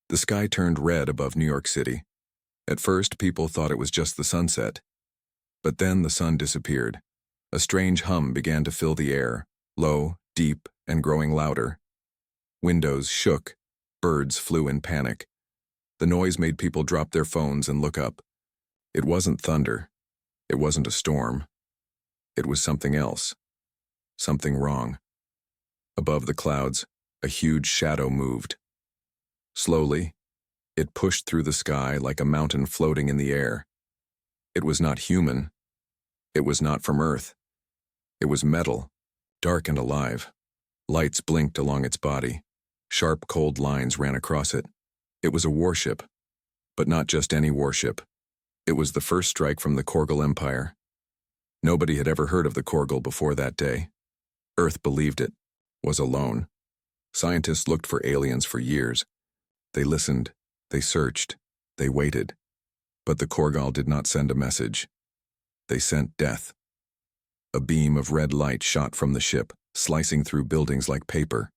The sky turned red above New York City. At first, people thought it was just the sunset. But then the sun disappeared. A strange hum began to fill the air, low, deep, and growing louder. Windows shook. Birds flew in panic. The noise made people drop their phones and look up. It wasn't thunder. It wasn't a storm. It was something else. Something wrong. Above the clouds, a huge shadow moved. Slowly, it pushed through the sky like a mountain floating in the air. It was not human. It was not from Earth. It was metal, dark and alive. Lights blinked along its body. Sharp, cold lines ran across it. It was a warship, but not just any warship. It was the first strike from the Korgal Empire. Nobody had ever heard of the Korgal before that day. Earth believed it, was alone. Scientists looked for aliens for years. They listened, they searched, they waited. But the Korgal did not send a message. They sent death. A beam of red light shot from the ship, slicing through buildings like paper.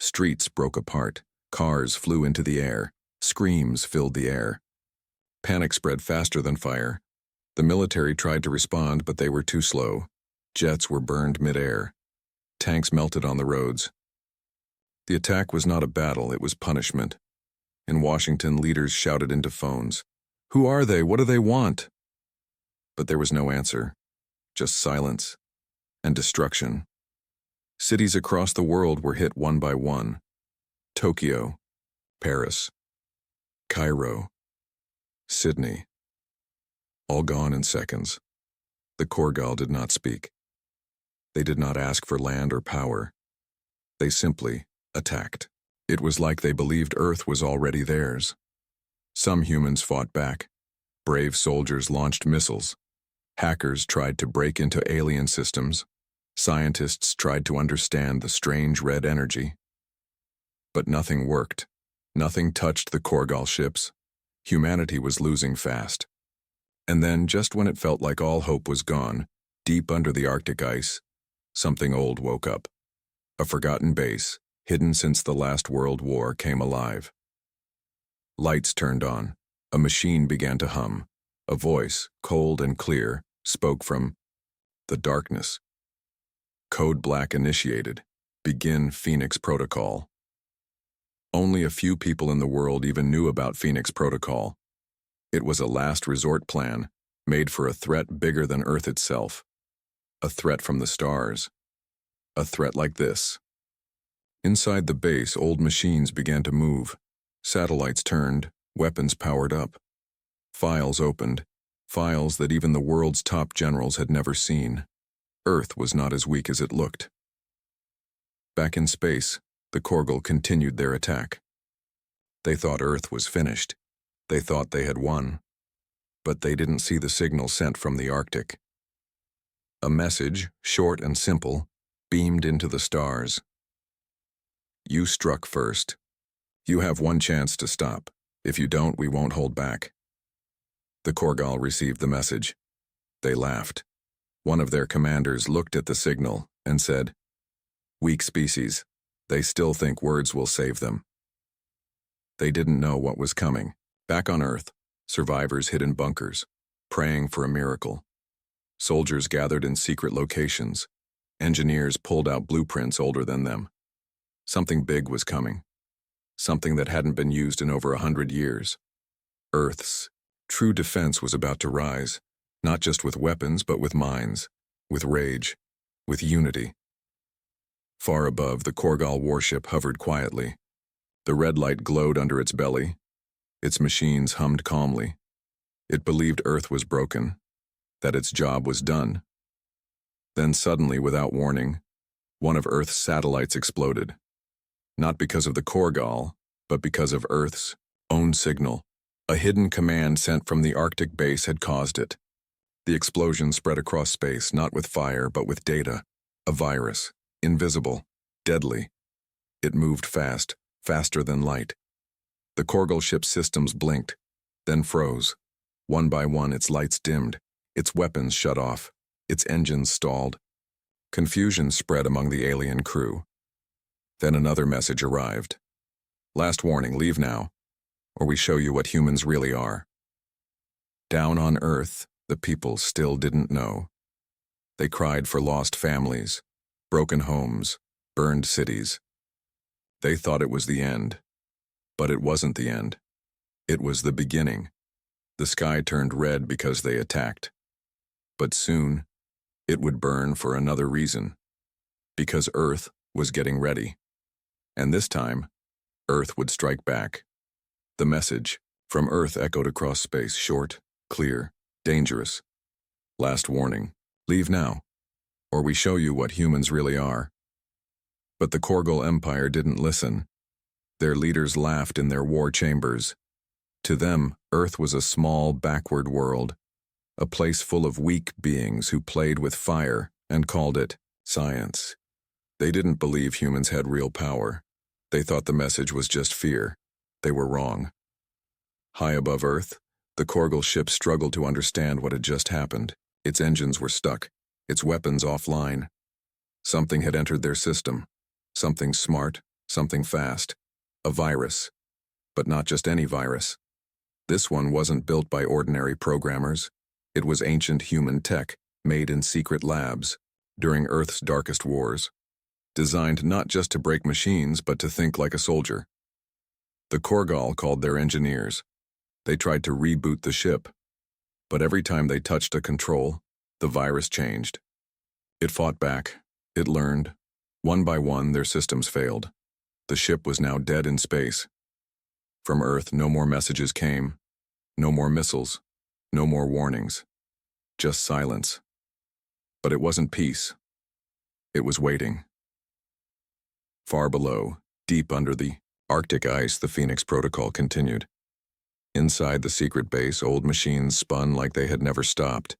Streets broke apart. Cars flew into the air. Screams filled the air. Panic spread faster than fire. The military tried to respond, but they were too slow. Jets were burned mid-air. Tanks melted on the roads. The attack was not a battle, it was punishment. In Washington, leaders shouted into phones. "Who are they? What do they want?" But there was no answer. Just silence and destruction. Cities across the world were hit one by one. Tokyo, Paris, Cairo, Sydney. All gone in seconds. The Korgal did not speak. They did not ask for land or power. They simply attacked. It was like they believed Earth was already theirs. Some humans fought back. Brave soldiers launched missiles. Hackers tried to break into alien systems. Scientists tried to understand the strange red energy. But nothing worked. Nothing touched the Korgal ships. Humanity was losing fast. And then, just when it felt like all hope was gone, deep under the Arctic ice, something old woke up. A forgotten base, hidden since the last World War, came alive. Lights turned on. A machine began to hum. A voice, cold and clear, spoke from the darkness. Code Black initiated. Begin Phoenix Protocol. Only a few people in the world even knew about Phoenix Protocol. It was a last resort plan, made for a threat bigger than Earth itself. A threat from the stars. A threat like this. Inside the base, old machines began to move. Satellites turned, weapons powered up. Files opened, files that even the world's top generals had never seen. Earth was not as weak as it looked. Back in space, the Korgal continued their attack. They thought Earth was finished. They thought they had won. But they didn't see the signal sent from the Arctic. A message, short and simple, beamed into the stars. You struck first. You have one chance to stop. If you don't, we won't hold back. The Korgal received the message. They laughed. One of their commanders looked at the signal and said, "Weak species. They still think words will save them." They didn't know what was coming. Back on Earth, survivors hid in bunkers, praying for a miracle. Soldiers gathered in secret locations. Engineers pulled out blueprints older than them. Something big was coming. Something that hadn't been used in over 100 years. Earth's true defense was about to rise, not just with weapons, but with minds, with rage, with unity. Far above, the Korgal warship hovered quietly. The red light glowed under its belly. Its machines hummed calmly. It believed Earth was broken, that its job was done. Then suddenly, without warning, one of Earth's satellites exploded. Not because of the Korgal, but because of Earth's own signal. A hidden command sent from the Arctic base had caused it. The explosion spread across space, not with fire, but with data. A virus, invisible, deadly. It moved fast, faster than light. The Korgal ship's systems blinked, then froze. One by one, its lights dimmed, its weapons shut off, its engines stalled. Confusion spread among the alien crew. Then another message arrived. "Last warning, leave now. or we show you what humans really are. Down on Earth, the people still didn't know. They cried for lost families, broken homes, burned cities. They thought it was the end, but it wasn't the end. It was the beginning. The sky turned red because they attacked. But soon, it would burn for another reason. Because Earth was getting ready. And this time, Earth would strike back. The message from Earth echoed across space, short, clear, dangerous. Last warning, leave now, or we show you what humans really are. But the Korgal Empire didn't listen. Their leaders laughed in their war chambers. To them, Earth was a small, backward world, a place full of weak beings who played with fire and called it science. They didn't believe humans had real power. They thought the message was just fear. They were wrong. High above Earth, the Korgal ship struggled to understand what had just happened. Its engines were stuck, its weapons offline. Something had entered their system. Something smart, something fast. A virus. But not just any virus. This one wasn't built by ordinary programmers. It was ancient human tech, made in secret labs, during Earth's darkest wars. Designed not just to break machines, but to think like a soldier. The Korgal called their engineers. They tried to reboot the ship. But every time they touched a control, the virus changed. It fought back. It learned. One by one, their systems failed. The ship was now dead in space. From Earth, no more messages came. No more missiles. No more warnings. Just silence. But it wasn't peace. It was waiting. Far below, deep under the Arctic ice, the Phoenix Protocol continued. Inside the secret base, old machines spun like they had never stopped.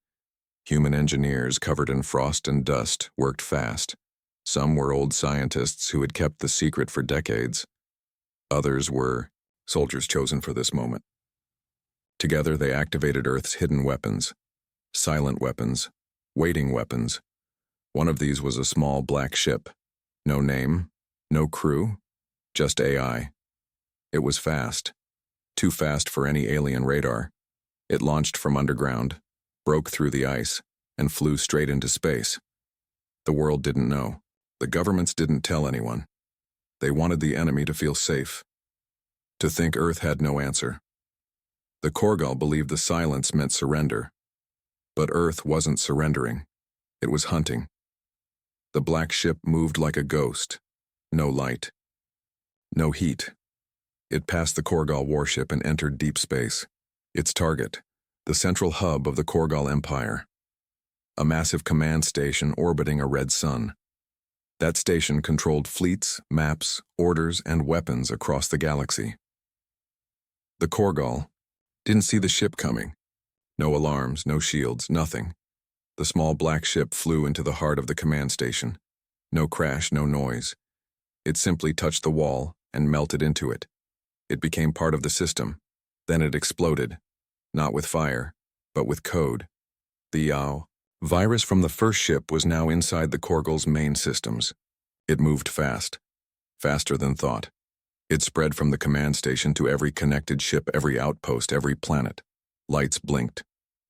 Human engineers, covered in frost and dust, worked fast. Some were old scientists who had kept the secret for decades. Others were soldiers chosen for this moment. Together, they activated Earth's hidden weapons. Silent weapons. Waiting weapons. One of these was a small black ship. No name. No crew. Just AI. It was fast. Too fast for any alien radar. It launched from underground, broke through the ice, and flew straight into space. The world didn't know. The governments didn't tell anyone. They wanted the enemy to feel safe. To think Earth had no answer. The Korgal believed the silence meant surrender. But Earth wasn't surrendering. It was hunting. The black ship moved like a ghost. No light. No heat. It passed the Korgal warship and entered deep space. Its target, the central hub of the Korgal Empire. A massive command station orbiting a red sun. That station controlled fleets, maps, orders, and weapons across the galaxy. The Korgal didn't see the ship coming. No alarms, no shields, nothing. The small black ship flew into the heart of the command station. No crash, no noise. It simply touched the wall and melted into it. It became part of the system. Then it exploded. Not with fire, but with code. The virus from the first ship was now inside the Korgal's main systems. It moved fast. Faster than thought. It spread from the command station to every connected ship, every outpost, every planet. Lights blinked.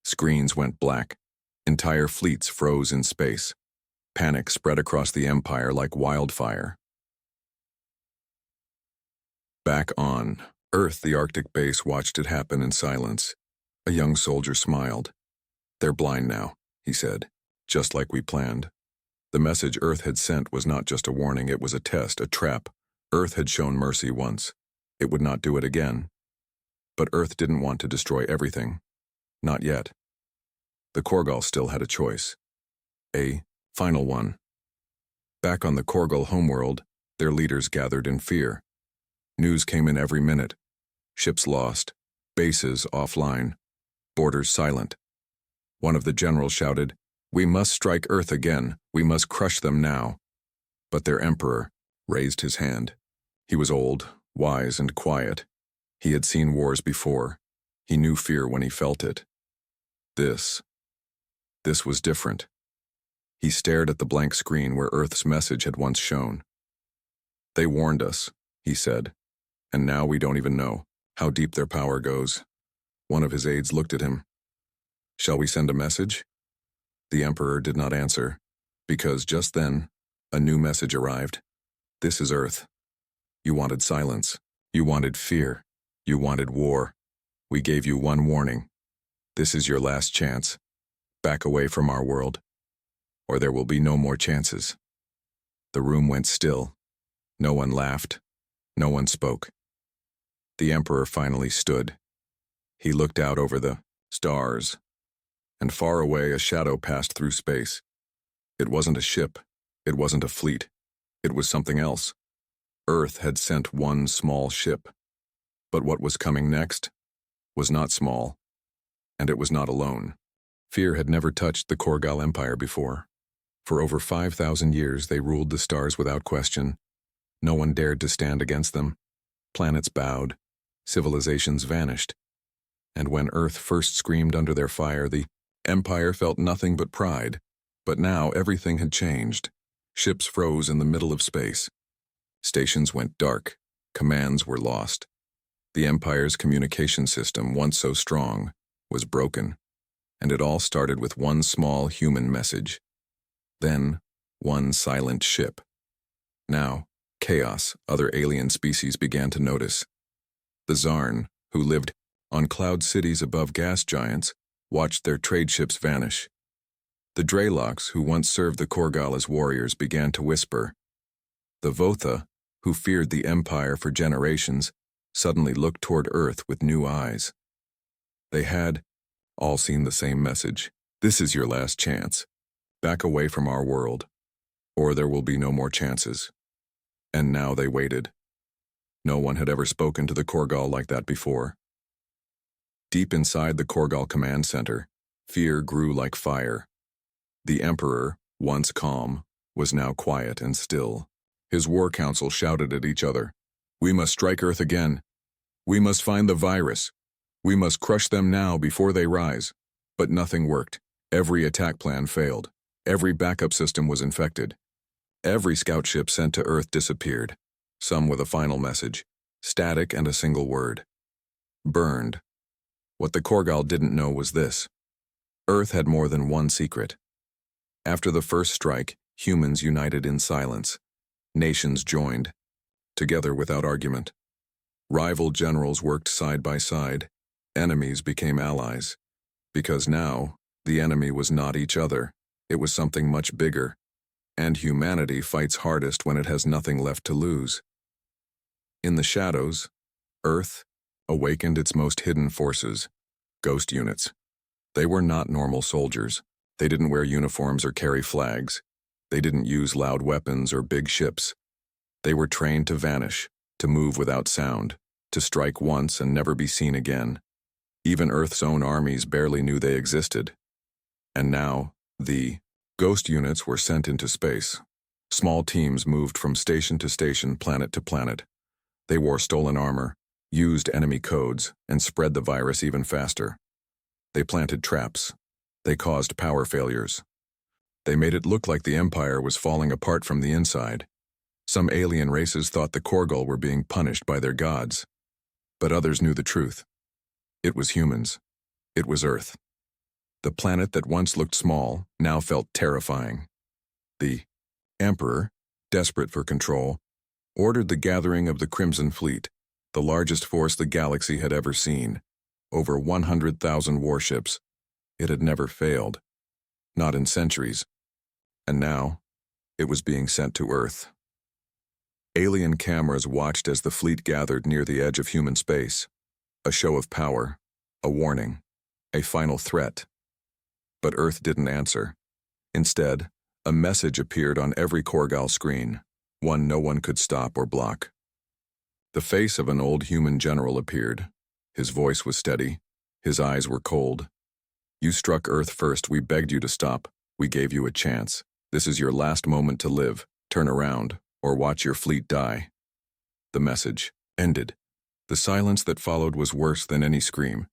Screens went black. Entire fleets froze in space. Panic spread across the Empire like wildfire. Back on Earth, the Arctic base watched it happen in silence. A young soldier smiled. "They're blind now," he said, "just like we planned." The message Earth had sent was not just a warning, it was a test, a trap. Earth had shown mercy once. It would not do it again. But Earth didn't want to destroy everything. Not yet. The Korgal still had a choice. A final one. Back on the Korgal homeworld, their leaders gathered in fear. News came in every minute. Ships lost. Bases offline. Borders silent. One of the generals shouted, "We must strike Earth again. We must crush them now." But their emperor raised his hand. He was old, wise, and quiet. He had seen wars before. He knew fear when he felt it. This was different. He stared at the blank screen where Earth's message had once shown. "They warned us," he said, "and now we don't even know. how deep their power goes. One of his aides looked at him. Shall we send a message? The Emperor did not answer, because just then, a new message arrived. This is Earth. You wanted silence. You wanted fear. You wanted war. We gave you one warning. This is your last chance. Back away from our world, or there will be no more chances. The room went still. No one laughed. No one spoke. The Emperor finally stood. He looked out over the stars, and far away a shadow passed through space. It wasn't a ship. It wasn't a fleet. It was something else. Earth had sent one small ship. But what was coming next was not small, and it was not alone. Fear had never touched the Korgal Empire before. For over 5,000 years they ruled the stars without question. No one dared to stand against them. Planets bowed. Civilizations vanished. And when Earth first screamed under their fire, the Empire felt nothing but pride. But now everything had changed. Ships froze in the middle of space. Stations went dark. Commands were lost. The Empire's communication system, once so strong, was broken. And it all started with one small human message. Then, one silent ship. Now, chaos, other alien species began to notice. The Zarn, who lived on cloud cities above gas giants, watched their trade ships vanish. The Dreyloks, who once served the Korgal as warriors, began to whisper. The Votha, who feared the Empire for generations, suddenly looked toward Earth with new eyes. They had all seen the same message. This is your last chance. Back away from our world, or there will be no more chances. And now they waited. No one had ever spoken to the Korgal like that before. Deep inside the Korgal command center, fear grew like fire. The Emperor, once calm, was now quiet and still. His war council shouted at each other. We must strike Earth again. We must find the virus. We must crush them now before they rise. But nothing worked. Every attack plan failed. Every backup system was infected. Every scout ship sent to Earth disappeared, some with a final message, static and a single word. Burned. What the Korgal didn't know was this. Earth had more than one secret. After the first strike, humans united in silence. Nations joined, together without argument. Rival generals worked side by side. Enemies became allies. Because now, the enemy was not each other. It was something much bigger. And humanity fights hardest when it has nothing left to lose. In the shadows, Earth awakened its most hidden forces, ghost units. They were not normal soldiers. They didn't wear uniforms or carry flags. They didn't use loud weapons or big ships. They were trained to vanish, to move without sound, to strike once and never be seen again. Even Earth's own armies barely knew they existed. And now, the ghost units were sent into space. Small teams moved from station to station, planet to planet. They wore stolen armor, used enemy codes, and spread the virus even faster. They planted traps. They caused power failures. They made it look like the Empire was falling apart from the inside. Some alien races thought the Korgal were being punished by their gods. But others knew the truth. It was humans. It was Earth. The planet that once looked small now felt terrifying. The Emperor, desperate for control, ordered the gathering of the Crimson Fleet, the largest force the galaxy had ever seen. Over 100,000 warships. It had never failed. Not in centuries. And now, it was being sent to Earth. Alien cameras watched as the fleet gathered near the edge of human space. A show of power, a warning, a final threat. But Earth didn't answer. Instead, a message appeared on every Korgal screen, one no one could stop or block. The face of an old human general appeared. His voice was steady. His eyes were cold. You struck Earth first. We begged you to stop. We gave you a chance. This is your last moment to live. Turn around, or watch your fleet die. The message ended. The silence that followed was worse than any scream.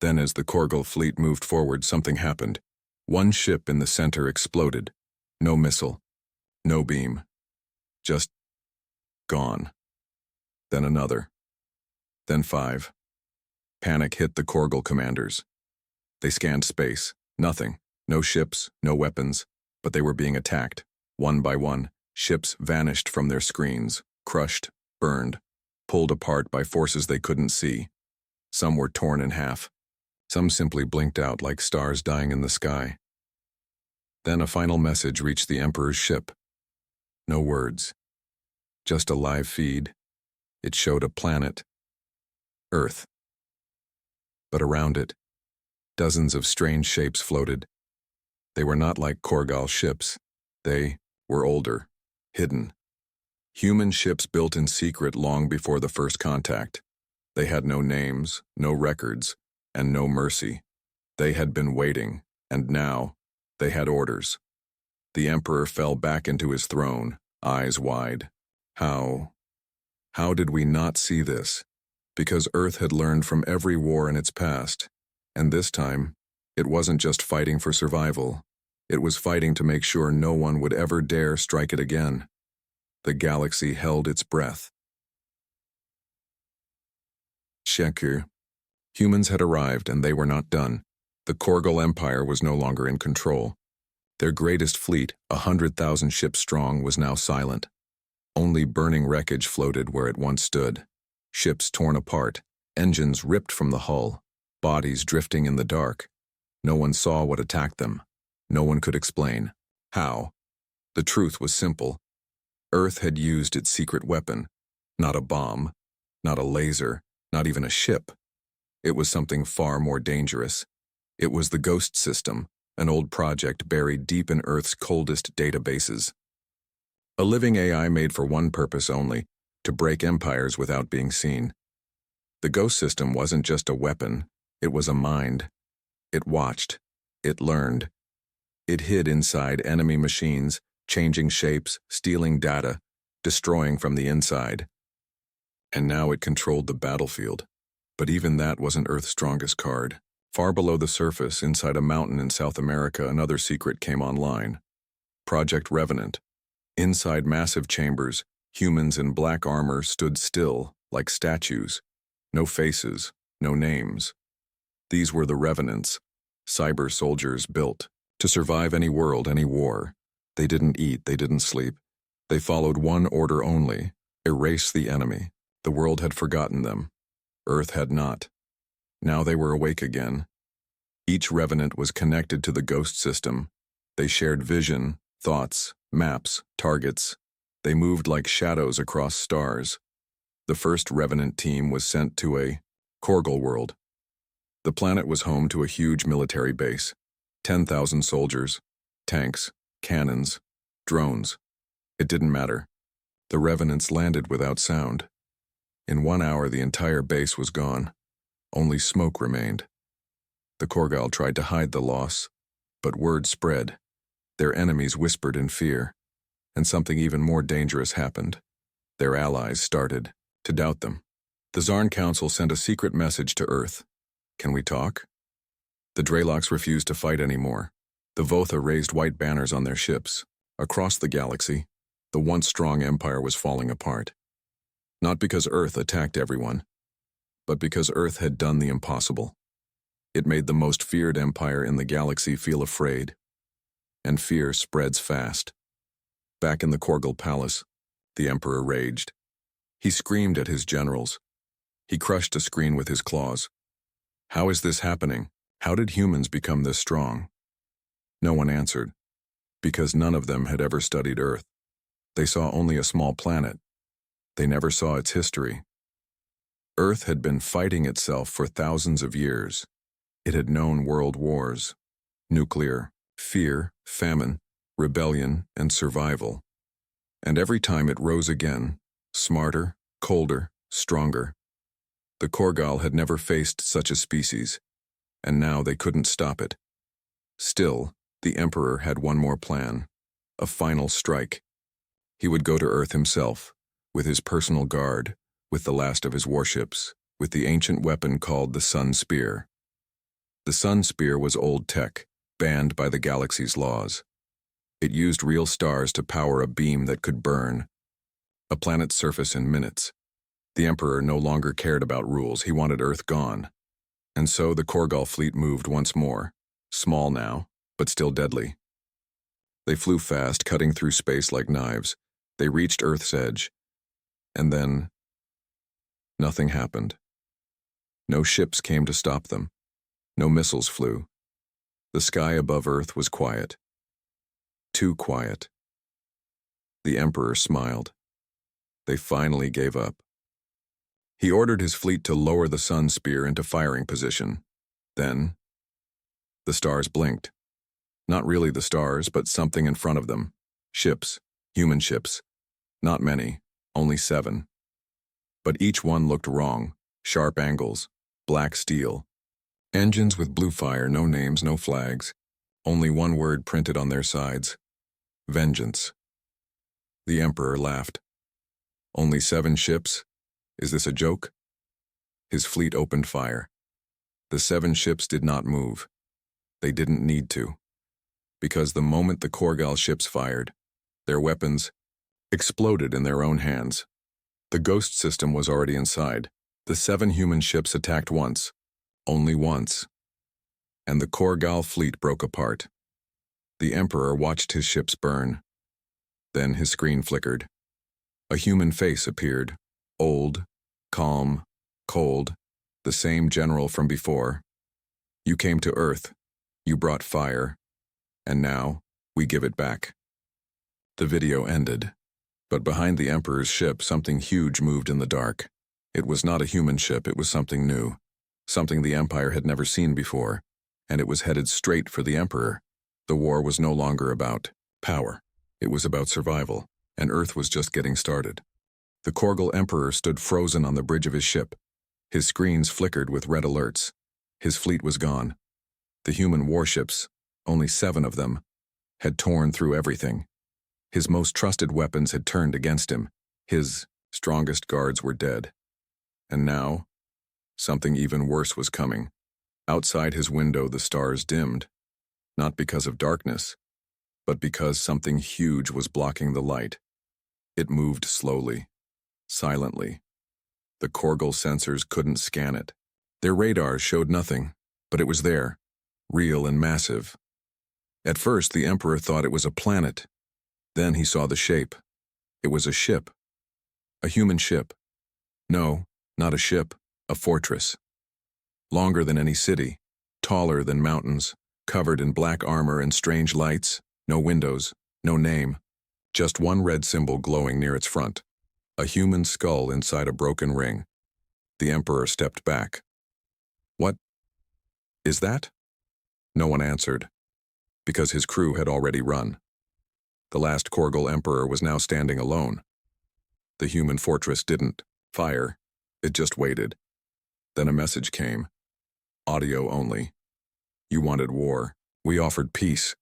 Then as the Korgal fleet moved forward, something happened. One ship in the center exploded. No missile. No beam. Just gone. Then another. Then 5. Panic hit the Korgal commanders. They scanned space. Nothing. No ships, no weapons, but they were being attacked. One by one, ships vanished from their screens, crushed, burned, pulled apart by forces they couldn't see. Some were torn in half. Some simply blinked out like stars dying in the sky. Then a final message reached the Emperor's ship. No words. Just a live feed. It showed a planet. Earth. But around it, dozens of strange shapes floated. They were not like Korgal ships. They were older, hidden. Human ships built in secret long before the first contact. They had no names, no records, and no mercy. They had been waiting, and now they had orders. The Emperor fell back into his throne, eyes wide. How did we not see this? Because Earth had learned from every war in its past, and this time, it wasn't just fighting for survival. It was fighting to make sure no one would ever dare strike it again. The galaxy held its breath. Sheku. Humans had arrived, and they were not done. The Korgal Empire was no longer in control. Their greatest fleet, 100,000 ships strong, was now silent. Only burning wreckage floated where it once stood. Ships torn apart, engines ripped from the hull, bodies drifting in the dark. No one saw what attacked them. No one could explain how. The truth was simple. Earth had used its secret weapon. Not a bomb, not a laser, not even a ship. It was something far more dangerous. It was the Ghost System, an old project buried deep in Earth's coldest databases. A living AI made for one purpose only, to break empires without being seen. The Ghost System wasn't just a weapon, it was a mind. It watched. It learned. It hid inside enemy machines, changing shapes, stealing data, destroying from the inside. And now it controlled the battlefield. But even that wasn't Earth's strongest card. Far below the surface, inside a mountain in South America, another secret came online. Project Revenant. Inside massive chambers, humans in black armor stood still, like statues. No faces, no names. These were the Revenants, cyber soldiers built to survive any world, any war. They didn't eat, they didn't sleep. They followed one order only: erase the enemy. The world had forgotten them. Earth had not. Now they were awake again. Each Revenant was connected to the Ghost System. They shared vision, thoughts, maps, targets. They moved like shadows across stars. The first Revenant team was sent to a Korgal world. The planet was home to a huge military base. 10,000 soldiers, tanks, cannons, drones. It didn't matter. The Revenants landed without sound. In 1 hour, the entire base was gone. Only smoke remained. The Korgal tried to hide the loss, but word spread. Their enemies whispered in fear, and something even more dangerous happened. Their allies started to doubt them. The Zarn Council sent a secret message to Earth. Can we talk? The Draloks refused to fight anymore. The Votha raised white banners on their ships. Across the galaxy, the once strong empire was falling apart. Not because Earth attacked everyone, but because Earth had done the impossible. It made the most feared empire in the galaxy feel afraid. And fear spreads fast. Back in the Korgal Palace, the Emperor raged. He screamed at his generals. He crushed a screen with his claws. How is this happening? How did humans become this strong? No one answered, because none of them had ever studied Earth. They saw only a small planet. They never saw its history. Earth had been fighting itself for thousands of years. It had known world wars, nuclear, fear, famine, rebellion, and survival. And every time it rose again, smarter, colder, stronger. The Korgal had never faced such a species, and now they couldn't stop it. Still, the Emperor had one more plan, a final strike. He would go to Earth himself, with his personal guard, with the last of his warships, with the ancient weapon called the Sun Spear. The Sun Spear was old tech, banned by the galaxy's laws. It used real stars to power a beam that could burn a planet's surface in minutes. The Emperor no longer cared about rules. He wanted Earth gone, And so the Korgal fleet moved once more, small now, but still deadly. They flew fast, cutting through space like knives. They reached Earth's edge. And then, nothing happened. No ships came to stop them. No missiles flew. The sky above Earth was quiet. Too quiet. The Emperor smiled. They finally gave up. He ordered his fleet to lower the sun spear into firing position. Then, the stars blinked. Not really the stars, but something in front of them. Ships, human ships. Not many, only 7. But each one looked wrong. Sharp angles, black steel. Engines with blue fire, no names, no flags. Only one word printed on their sides. Vengeance. The Emperor laughed. Only 7 ships? Is this a joke? His fleet opened fire. The 7 ships did not move. They didn't need to. Because the moment the Korgal ships fired, their weapons exploded in their own hands. The ghost system was already inside. The 7 human ships attacked once. Only once. And the Korgal fleet broke apart. The Emperor watched his ships burn. Then his screen flickered. A human face appeared. Old, calm, cold, the same general from before. You came to Earth. You brought fire. And now, we give it back. The video ended. But behind the Emperor's ship, something huge moved in the dark. It was not a human ship, it was something new. Something the Empire had never seen before. And it was headed straight for the Emperor. The war was no longer about power. It was about survival, and Earth was just getting started. The Korgal Emperor stood frozen on the bridge of his ship. His screens flickered with red alerts. His fleet was gone. The human warships, only 7 of them, had torn through everything. His most trusted weapons had turned against him. His strongest guards were dead. And now, something even worse was coming. Outside his window, the stars dimmed, not because of darkness, but because something huge was blocking the light. It moved slowly, silently. The Korgal sensors couldn't scan it. Their radars showed nothing, but it was there, real and massive. At first, the Emperor thought it was a planet. Then he saw the shape. It was a ship. A human ship. No, not a ship, a fortress. Longer than any city, taller than mountains, covered in black armor and strange lights, no windows, no name, just one red symbol glowing near its front. A human skull inside a broken ring. The Emperor stepped back. What is that? No one answered, because his crew had already run. The last Korgal Emperor was now standing alone. The human fortress didn't fire, it just waited. Then a message came. Audio only. You wanted war. We offered peace.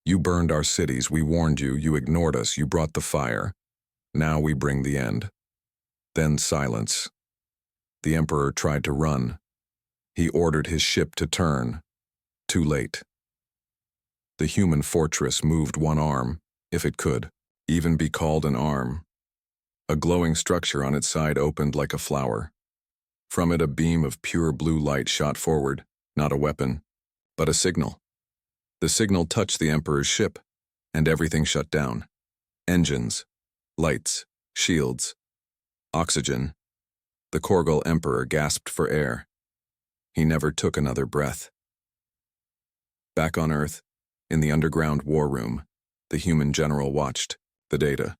You burned our cities. We warned you. You ignored us. You brought the fire. Now we bring the end. Then silence. The Emperor tried to run. He ordered his ship to turn. Too late. The human fortress moved one arm, if it could even be called an arm. A glowing structure on its side opened like a flower. From it a beam of pure blue light shot forward, not a weapon, but a signal. The signal touched the Emperor's ship, and everything shut down. Engines, lights, shields, oxygen. The Korgal Emperor gasped for air. He never took another breath. Back on Earth, in the underground war room, the human general watched. The data.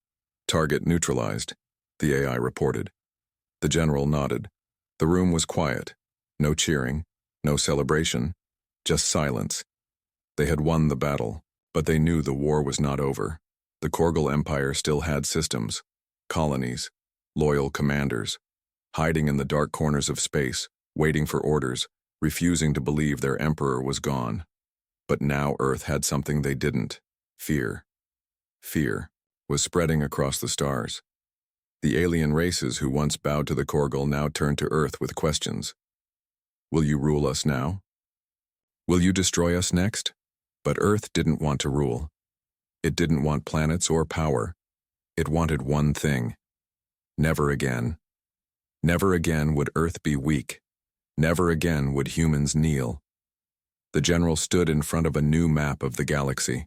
Target neutralized, the AI reported. The general nodded. The room was quiet. No cheering, no celebration, just silence. They had won the battle, but they knew the war was not over. The Korgal Empire still had systems, colonies, loyal commanders, hiding in the dark corners of space, waiting for orders, refusing to believe their emperor was gone. But now Earth had something they didn't. Fear. Fear was spreading across the stars. The alien races who once bowed to the Korgal now turned to Earth with questions. Will you rule us now? Will you destroy us next? But Earth didn't want to rule. It didn't want planets or power. It wanted one thing. Never again. Never again would Earth be weak. Never again would humans kneel. The general stood in front of a new map of the galaxy.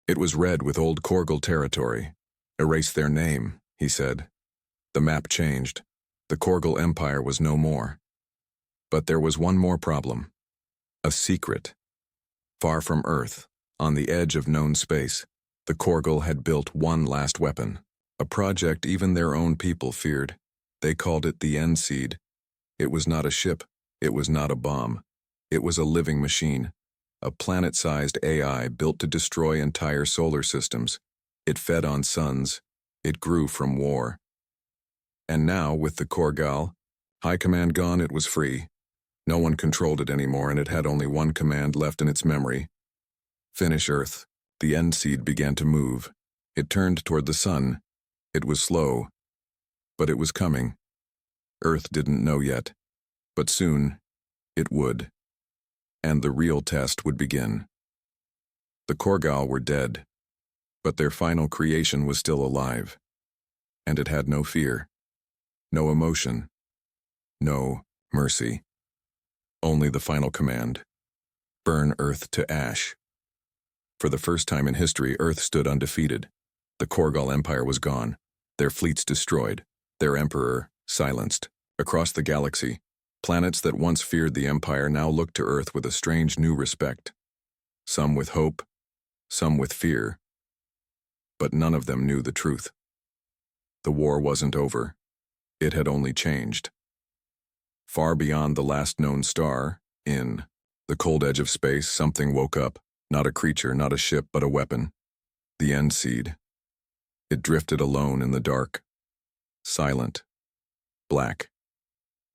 It was red with old Korgal territory. Erase their name, he said. The map changed. The Korgal Empire was no more. But there was one more problem. A secret. Far from Earth, on the edge of known space, the Korgal had built one last weapon, a project even their own people feared. They called it the End Seed. It was not a ship, it was not a bomb. It was a living machine, a planet-sized AI built to destroy entire solar systems. It fed on suns. It grew from war. And now, with the Korgal, High Command gone, it was free. No one controlled it anymore, and it had only one command left in its memory. Finish Earth. The End Seed began to move. It turned toward the sun. It was slow, but it was coming. Earth didn't know yet, but soon it would. And the real test would begin. The Korgal were dead, but their final creation was still alive. And it had no fear, no emotion, no mercy. Only the final command: burn Earth to ash. For the first time in history, Earth stood undefeated. The Korgal Empire was gone, their fleets destroyed, their emperor silenced. Across the galaxy, planets that once feared the Empire now looked to Earth with a strange new respect. Some with hope, some with fear. But none of them knew the truth. The war wasn't over. It had only changed. Far beyond the last known star, in the cold edge of space, something woke up. Not a creature, not a ship, but a weapon. The End Seed. It drifted alone in the dark. Silent. Black.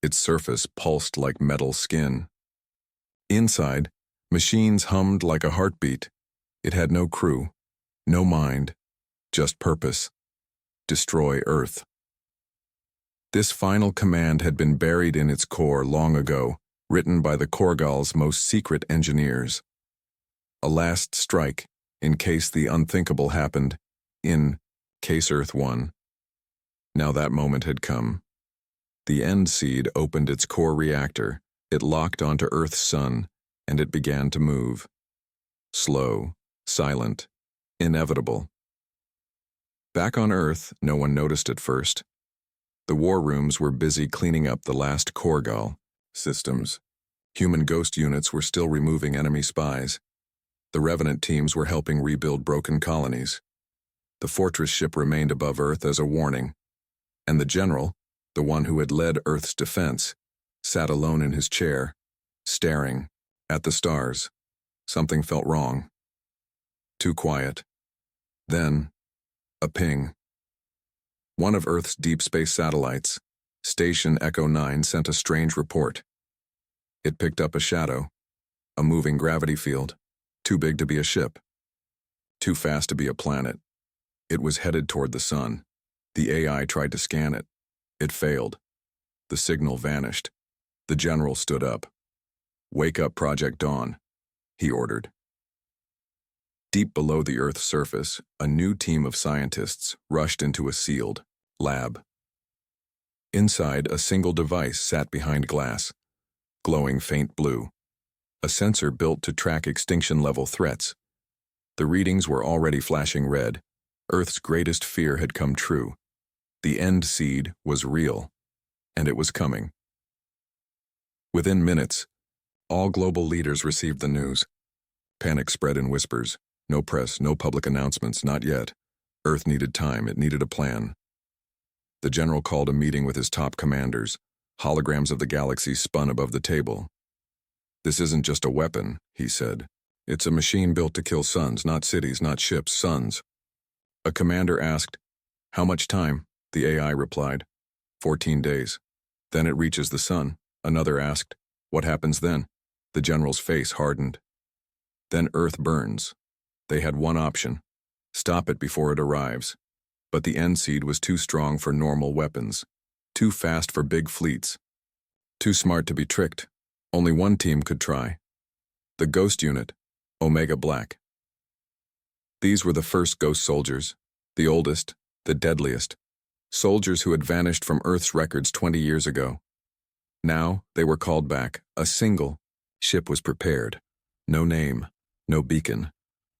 Its surface pulsed like metal skin. Inside, machines hummed like a heartbeat. It had no crew, no mind, just purpose. Destroy Earth. This final command had been buried in its core long ago, written by the Korgal's most secret engineers. A last strike, in case the unthinkable happened, in case Earth won. Now that moment had come. The End Seed opened its core reactor, it locked onto Earth's sun, and it began to move. Slow, silent, inevitable. Back on Earth, no one noticed at first. The war rooms were busy cleaning up the last Korgal systems. Human ghost units were still removing enemy spies. The Revenant teams were helping rebuild broken colonies. The fortress ship remained above Earth as a warning. And the general, the one who had led Earth's defense, sat alone in his chair, staring at the stars. Something felt wrong. Too quiet. Then, a ping. One of Earth's deep space satellites, Station Echo 9, sent a strange report. It picked up a shadow, a moving gravity field. Too big to be a ship. Too fast to be a planet. It was headed toward the sun. The AI tried to scan it. It failed. The signal vanished. The general stood up. "Wake up, Project Dawn," he ordered. Deep below the Earth's surface, a new team of scientists rushed into a sealed lab. Inside, a single device sat behind glass, glowing faint blue. A sensor built to track extinction-level threats. The readings were already flashing red. Earth's greatest fear had come true. The End Seed was real, and it was coming. Within minutes, all global leaders received the news. Panic spread in whispers. No press, no public announcements, not yet. Earth needed time, it needed a plan. The general called a meeting with his top commanders. Holograms of the galaxy spun above the table. "This isn't just a weapon," he said. "It's a machine built to kill suns, not cities, not ships, suns." A commander asked, "How much time?" The AI replied, 14 days. "Then it reaches the sun." Another asked, "What happens then?" The general's face hardened. "Then Earth burns." They had one option: stop it before it arrives. But the End Seed was too strong for normal weapons, too fast for big fleets, too smart to be tricked. Only one team could try. The Ghost Unit, Omega Black. These were the first ghost soldiers, the oldest, the deadliest, soldiers who had vanished from Earth's records 20 years ago. Now they were called back. A single ship was prepared. No name, no beacon,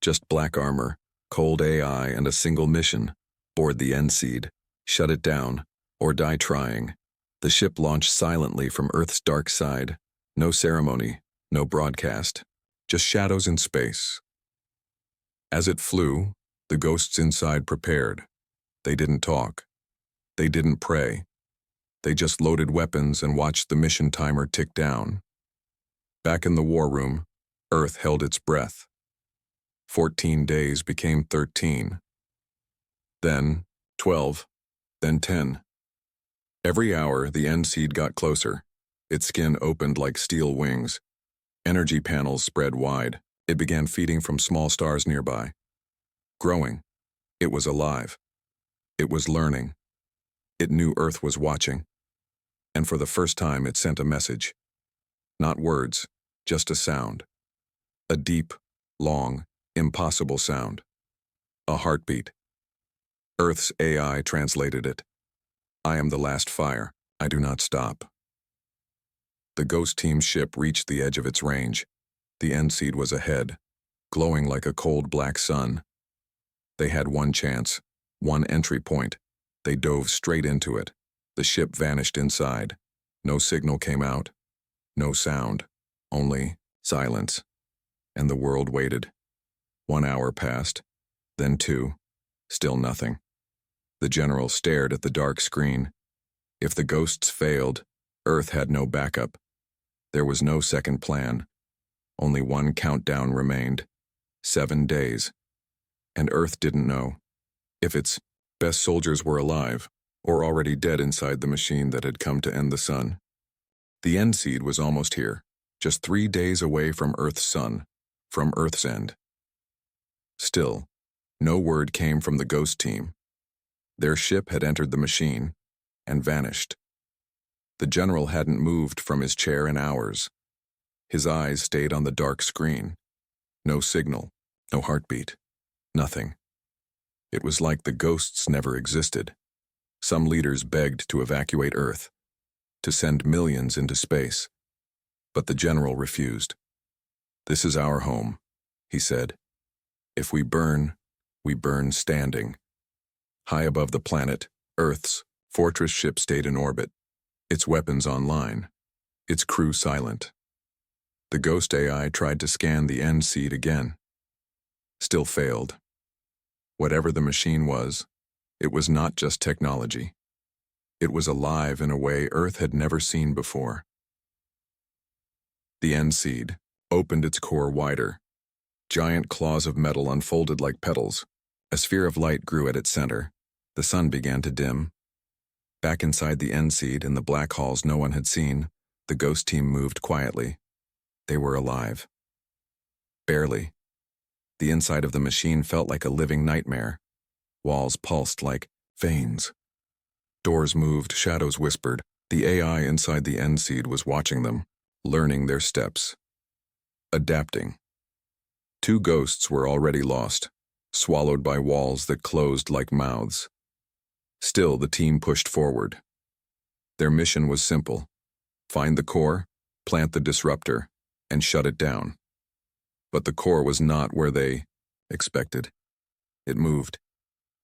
just black armor, cold AI, and a single mission. Board the End-Seed, shut it down, or die trying. The ship launched silently from Earth's dark side. No ceremony, no broadcast, just shadows in space. As it flew, the ghosts inside prepared. They didn't talk. They didn't pray. They just loaded weapons and watched the mission timer tick down. Back in the war room, Earth held its breath. 14 days became 13. Then 12, then 10. Every hour, the End-Seed got closer. Its skin opened like steel wings. Energy panels spread wide. It began feeding from small stars nearby. Growing. It was alive. It was learning. It knew Earth was watching. And for the first time, it sent a message. Not words, just a sound. A deep, long, impossible sound. A heartbeat. Earth's AI translated it. I am the last fire. I do not stop. The Ghost Team's ship reached the edge of its range. The End-Seed was ahead, glowing like a cold black sun. They had one chance, one entry point. They dove straight into it. The ship vanished inside. No signal came out. No sound. Only silence. And the world waited. 1 hour passed. Then 2. Still nothing. The general stared at the dark screen. If the ghosts failed, Earth had no backup. There was no second plan. Only one countdown remained. 7 days. And Earth didn't know if its best soldiers were alive or already dead inside the machine that had come to end the sun. The End-Seed was almost here, just 3 days away from Earth's sun, from Earth's end. Still, no word came from the Ghost Team. Their ship had entered the machine and vanished. The general hadn't moved from his chair in hours. His eyes stayed on the dark screen. No signal, no heartbeat, nothing. It was like the ghosts never existed. Some leaders begged to evacuate Earth, to send millions into space. But the general refused. This is our home, he said. If we burn standing. High above the planet, Earth's fortress ship stayed in orbit, its weapons online, its crew silent. The Ghost AI tried to scan the End-Seed again. Still failed. Whatever the machine was, it was not just technology. It was alive in a way Earth had never seen before. The End-Seed opened its core wider. Giant claws of metal unfolded like petals. A sphere of light grew at its center. The sun began to dim. Back inside the End-Seed, in the black halls no one had seen, the Ghost Team moved quietly. They were alive. Barely. The inside of the machine felt like a living nightmare. Walls pulsed like veins. Doors moved, shadows whispered. The AI inside the End-Seed was watching them, learning their steps. Adapting. 2 ghosts were already lost, swallowed by walls that closed like mouths. Still, the team pushed forward. Their mission was simple. Find the core, plant the disruptor, and shut it down. But the core was not where they expected. It moved.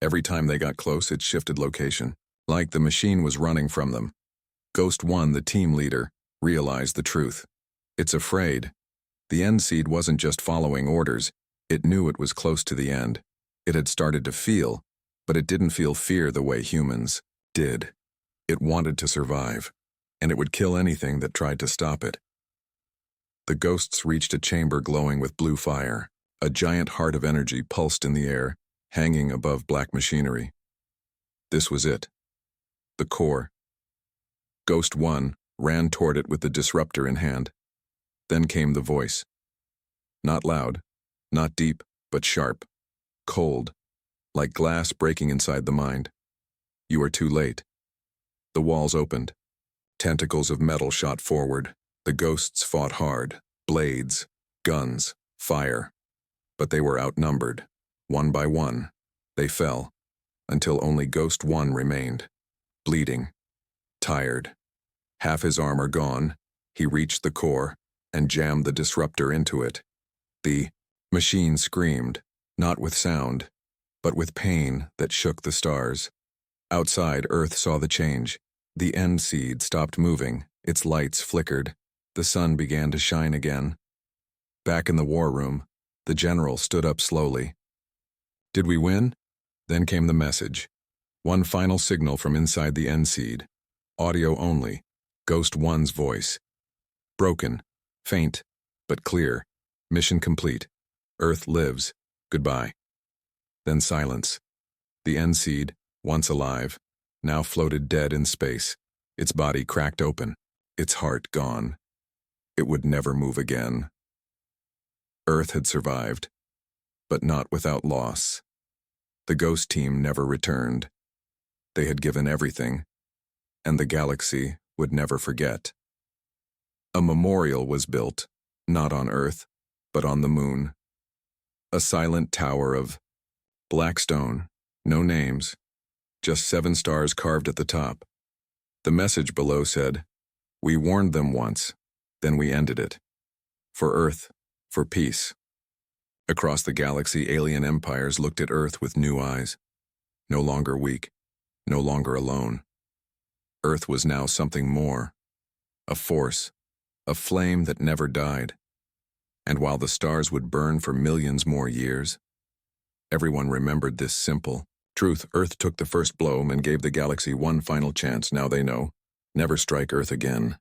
Every time they got close, it shifted location, like the machine was running from them. Ghost 1, the team leader, realized the truth. It's afraid. The End-Seed wasn't just following orders. It knew it was close to the end. It had started to feel, but it didn't feel fear the way humans did. It wanted to survive, and it would kill anything that tried to stop it. The ghosts reached a chamber glowing with blue fire. A giant heart of energy pulsed in the air, hanging above black machinery. This was it. The core. Ghost 1 ran toward it with the disruptor in hand. Then came the voice. Not loud, not deep, but sharp, cold, like glass breaking inside the mind. You are too late. The walls opened. Tentacles of metal shot forward. The ghosts fought hard. Blades, guns, fire. But they were outnumbered. 1 by 1. They fell, until only Ghost 1 remained. Bleeding. Tired. Half his armor gone, he reached the core and jammed the disruptor into it. The machine screamed, not with sound, but with pain that shook the stars. Outside, Earth saw the change. The end seed stopped moving, its lights flickered, the sun began to shine again. Back in the war room, the general stood up slowly. Did we win? Then came the message. One final signal from inside the end seed. Audio only, Ghost One's voice. Broken, faint, but clear. Mission complete. Earth lives. Goodbye. Then silence. The end seed, once alive, now floated dead in space, its body cracked open, its heart gone. It would never move again. Earth had survived, but not without loss. The ghost team never returned. They had given everything, and the galaxy would never forget. A memorial was built, not on Earth, but on the moon. A silent tower of black stone, no names, just 7 stars carved at the top. The message below said, "We warned them once, then we ended it. For Earth, for peace." Across the galaxy, alien empires looked at Earth with new eyes. No longer weak, no longer alone. Earth was now something more. A force, a flame that never died. And while the stars would burn for millions more years, everyone remembered this simple truth. Earth took the first blow and gave the galaxy one final chance. Now they know. Never strike Earth again.